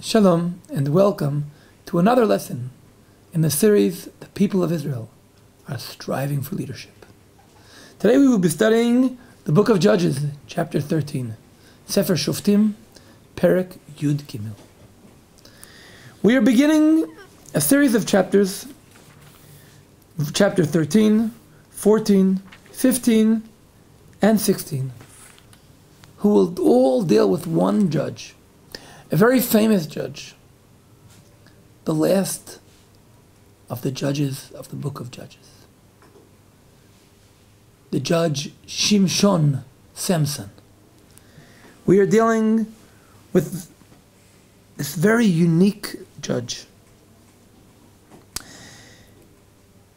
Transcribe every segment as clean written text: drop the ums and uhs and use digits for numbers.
Shalom and welcome to another lesson in the series The People of Israel Are Striving for Leadership. Today we will be studying the book of Judges, chapter 13, Sefer Shoftim, Perek Yud Gimel. We are beginning a series of chapters, chapter 13, 14, 15, and 16, who will all deal with one judge. A very famous judge, the last of the judges of the book of Judges. The judge Samson. We are dealing with this very unique judge,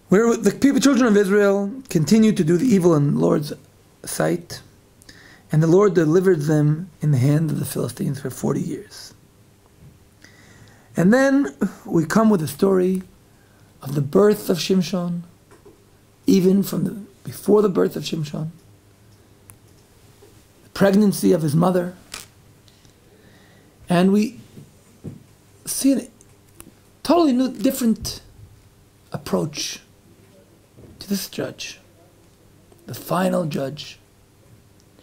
where the children of Israel continued to do the evil in the Lord's sight, and the Lord delivered them in the hand of the Philistines for 40 years. And then we come with the story of the birth of Samson, even from before the birth of Samson, the pregnancy of his mother, and we see a totally new, different approach to this judge, the final judge,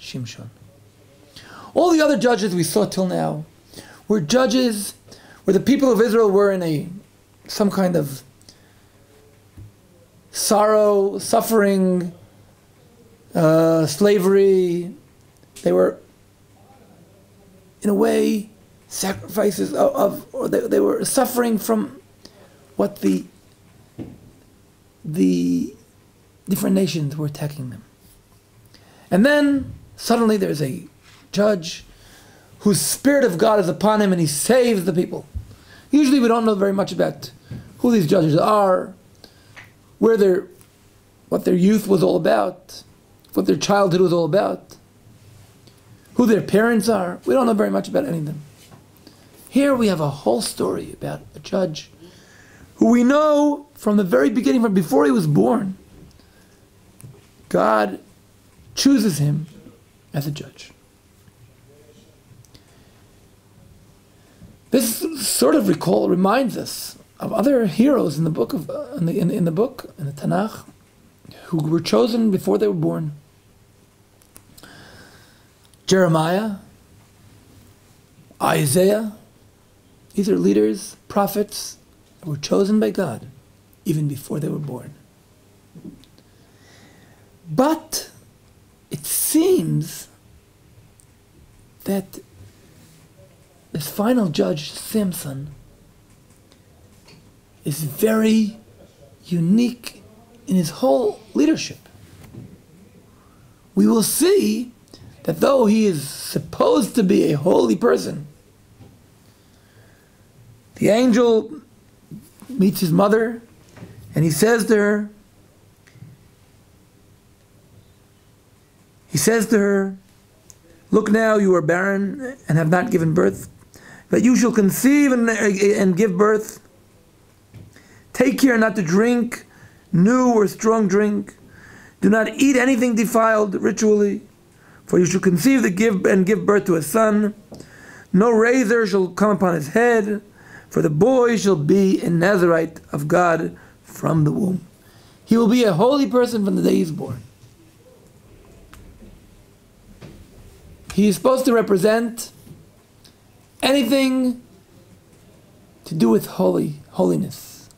Samson. All the other judges we saw till now were judges where the people of Israel were in some kind of sorrow, suffering, slavery. They were, in a way, sacrifices or they were suffering from what the different nations were attacking them. And then suddenly there's a judge whose Spirit of God is upon him and he saves the people. Usually we don't know very much about who these judges are, what their youth was all about, what their childhood was all about, who their parents are. We don't know very much about any of them. Here we have a whole story about a judge who we know from the very beginning, from before he was born, God chooses him as a judge. This sort of reminds us of other heroes in the book in the Tanakh, who were chosen before they were born. Jeremiah, Isaiah, these are leaders, prophets, who were chosen by God even before they were born. But it seems that this final judge, Samson, is very unique in his whole leadership. We will see that though he is supposed to be a holy person, the angel meets his mother and he says to her, "Look now, you are barren and have not given birth, but you shall conceive and give birth. Take care not to drink new or strong drink. Do not eat anything defiled ritually, for you shall conceive and give birth to a son. No razor shall come upon his head, for the boy shall be a Nazarite of God from the womb. He will be a holy person from the day he is born." He is supposed to represent anything to do with holiness.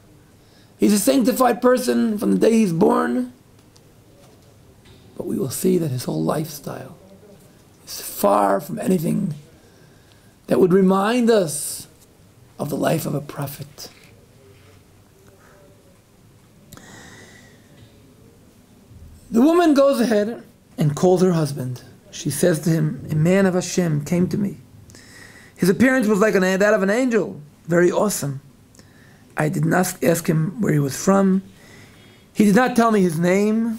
He's a sanctified person from the day he's born, but we will see that his whole lifestyle is far from anything that would remind us of the life of a prophet. The woman goes ahead and calls her husband. She says to him, "A man of Hashem came to me. His appearance was like that of an angel, very awesome. I did not ask him where he was from. He did not tell me his name.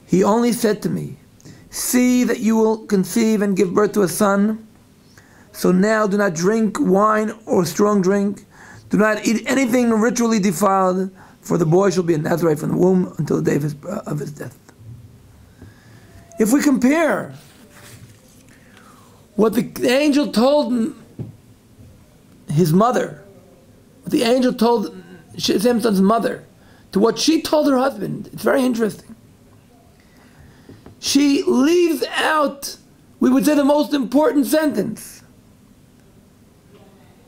He only said to me, 'See that you will conceive and give birth to a son. So now do not drink wine or strong drink. Do not eat anything ritually defiled, for the boy shall be a Nazarite from the womb until the day of his death.'" If we compare what the angel told his mother, what the angel told Samson's mother, to what she told her husband, it's very interesting. She leaves out, we would say, the most important sentence.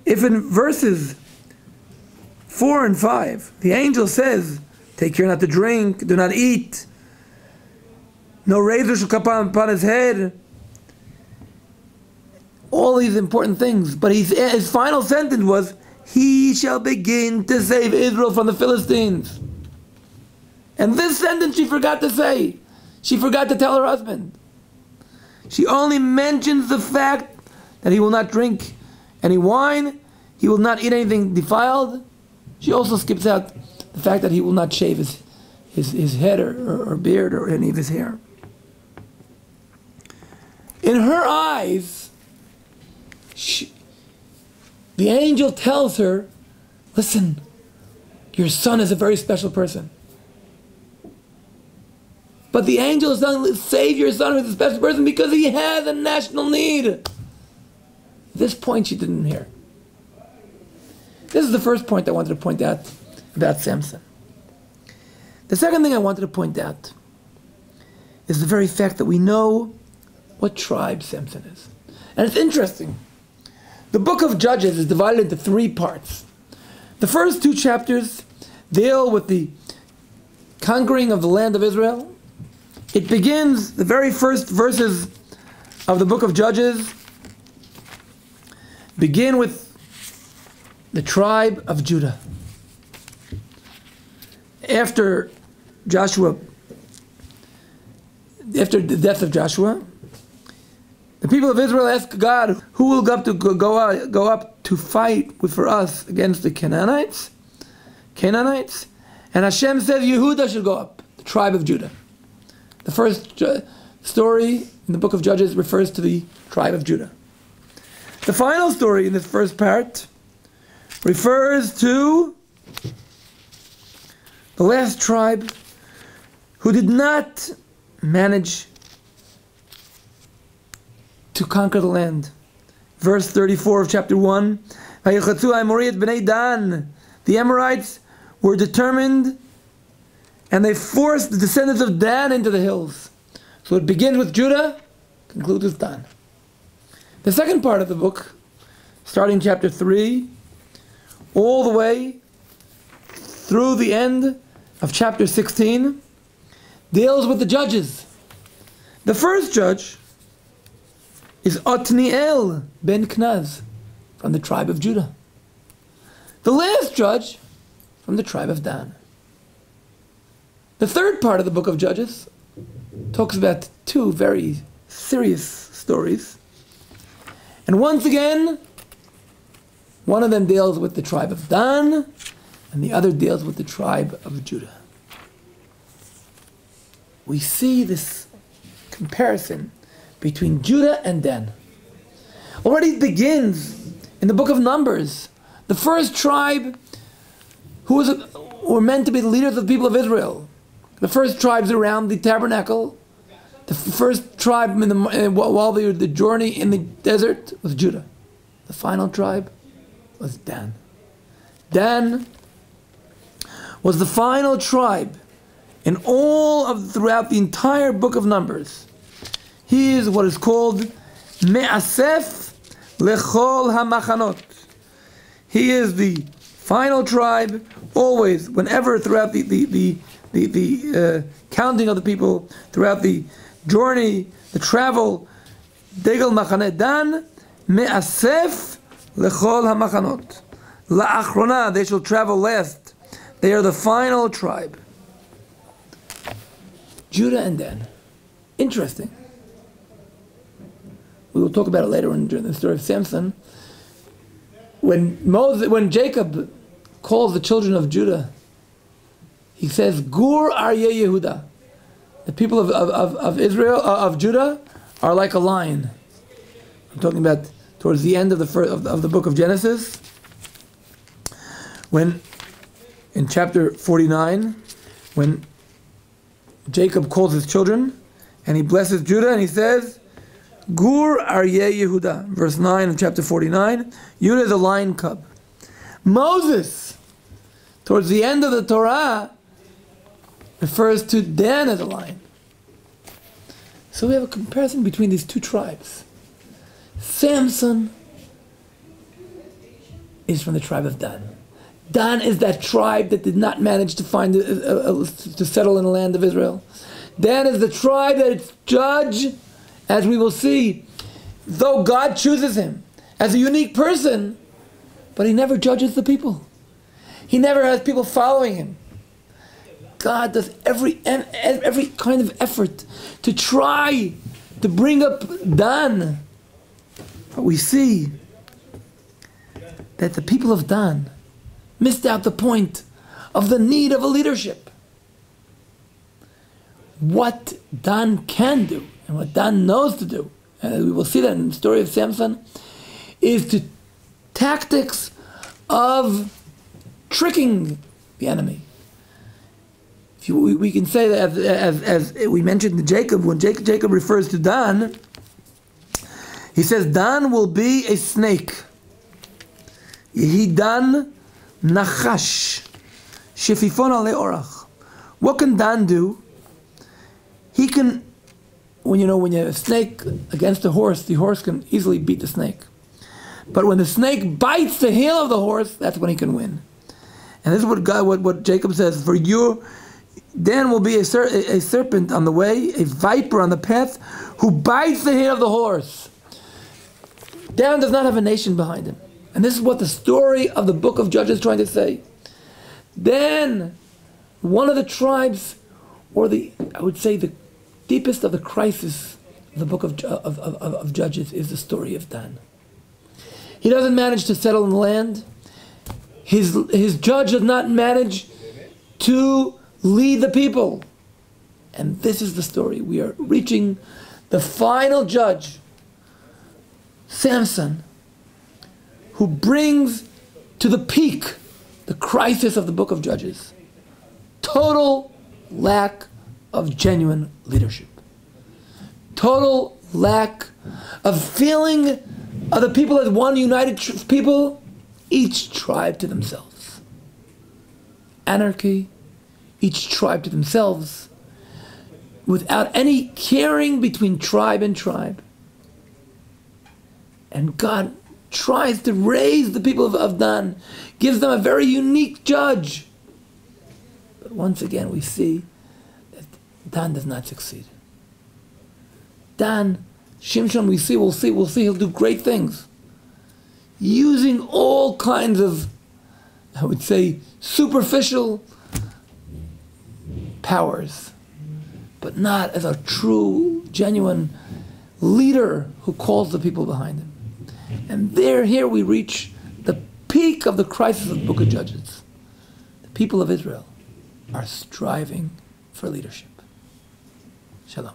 If in verses 4 and 5, the angel says, take care not to drink, do not eat, no razor shall come upon his head, all these important things, but his final sentence was, he shall begin to save Israel from the Philistines. And this sentence she forgot to say. She forgot to tell her husband. She only mentions the fact that he will not drink any wine, he will not eat anything defiled. She also skips out the fact that he will not shave his head or beard or any of his hair. In her eyes, the angel tells her, listen, your son is a very special person. But the angel is telling, save your son who's a special person because he has a national need. This point she didn't hear. This is the first point I wanted to point out about Samson. The second thing I wanted to point out is the very fact that we know what tribe Samson is. And it's interesting. The book of Judges is divided into 3 parts. The first 2 chapters deal with the conquering of the land of Israel. It begins, the very first verses of the book of Judges begin with the tribe of Judah. After the death of Joshua, the people of Israel ask God, who will go up to fight for us against the Canaanites? And Hashem says Yehudah should go up, the tribe of Judah. The first story in the book of Judges refers to the tribe of Judah. The final story in this first part refers to the last tribe who did not manage to conquer the land. Verse 34 of chapter 1, the Amorites were determined and they forced the descendants of Dan into the hills. So it begins with Judah, concludes with Dan. The second part of the book, starting chapter 3, all the way through the end of chapter 16, deals with the judges. The first judge is Othniel ben Knaz from the tribe of Judah. The last judge from the tribe of Dan. The third part of the book of Judges talks about 2 very serious stories. And once again, one of them deals with the tribe of Dan, and the other deals with the tribe of Judah. We see this comparison between Judah and Dan. Already it begins in the book of Numbers. The first tribe who were meant to be the leaders of the people of Israel. The first tribes around the tabernacle, the first tribe while they were the journey in the desert was Judah. The final tribe was Dan. Dan was the final tribe in throughout the entire book of Numbers. He is what is called Me'asef Lechol HaMachanot. He is the final tribe, always, whenever throughout the counting of the people, throughout the journey, the travel, Degel Machane Dan, Me'asef Lechol HaMachanot. La'achrona, they shall travel last. They are the final tribe. Judah and Dan. Interesting. We will talk about it later during the story of Samson. When Jacob calls the children of Judah, he says, Gur Aryeh Yehudah. The people of Israel, of Judah, are like a lion. I'm talking about towards the end of the book of Genesis, when in chapter 49, when Jacob calls his children and he blesses Judah and he says, Gur Aryeh Yehudah, verse 9 of chapter 49. Yehudah is a lion cub. Moses, towards the end of the Torah, refers to Dan as a lion. So we have a comparison between these two tribes. Samson is from the tribe of Dan. Dan is that tribe that did not manage to find to settle in the land of Israel. Dan is the tribe that its judge, as we will see, though God chooses him as a unique person, but he never judges the people. He never has people following him. God does every kind of effort to try to bring up Dan. But we see that the people of Dan missed out the point of the need of a leadership. What Dan can do, and what Dan knows to do, and we will see that in the story of Samson, is the tactics of tricking the enemy. We can say that as we mentioned to Jacob, when Jacob refers to Dan, he says, Dan will be a snake. Yehi Dan nachash shefifon ale orach. What can Dan do? He can, when you have a snake against a horse, the horse can easily beat the snake. But when the snake bites the heel of the horse, that's when he can win. And this is what Jacob says, for you, Dan will be a serpent on the way, a viper on the path, who bites the heel of the horse. Dan does not have a nation behind him. And this is what the story of the book of Judges is trying to say. Dan, one of the tribes, or I would say the deepest of the crisis of the book of Judges is the story of Dan. He doesn't manage to settle in the land. His judge does not manage to lead the people. And this is the story. We are reaching the final judge, Samson, who brings to the peak the crisis of the book of Judges. Total lack of genuine leadership. Total lack of feeling of the people as one united people, each tribe to themselves. Anarchy, each tribe to themselves, without any caring between tribe and tribe. And God tries to raise the people of Dan, gives them a very unique judge. But once again we see that Dan does not succeed. Dan, Shimshon, we'll see, he'll do great things. Using all kinds of, I would say, superficial powers, but not as a true, genuine leader who calls the people behind him. And here we reach the peak of the crisis of the book of Judges. The people of Israel are striving for leadership. Shalom.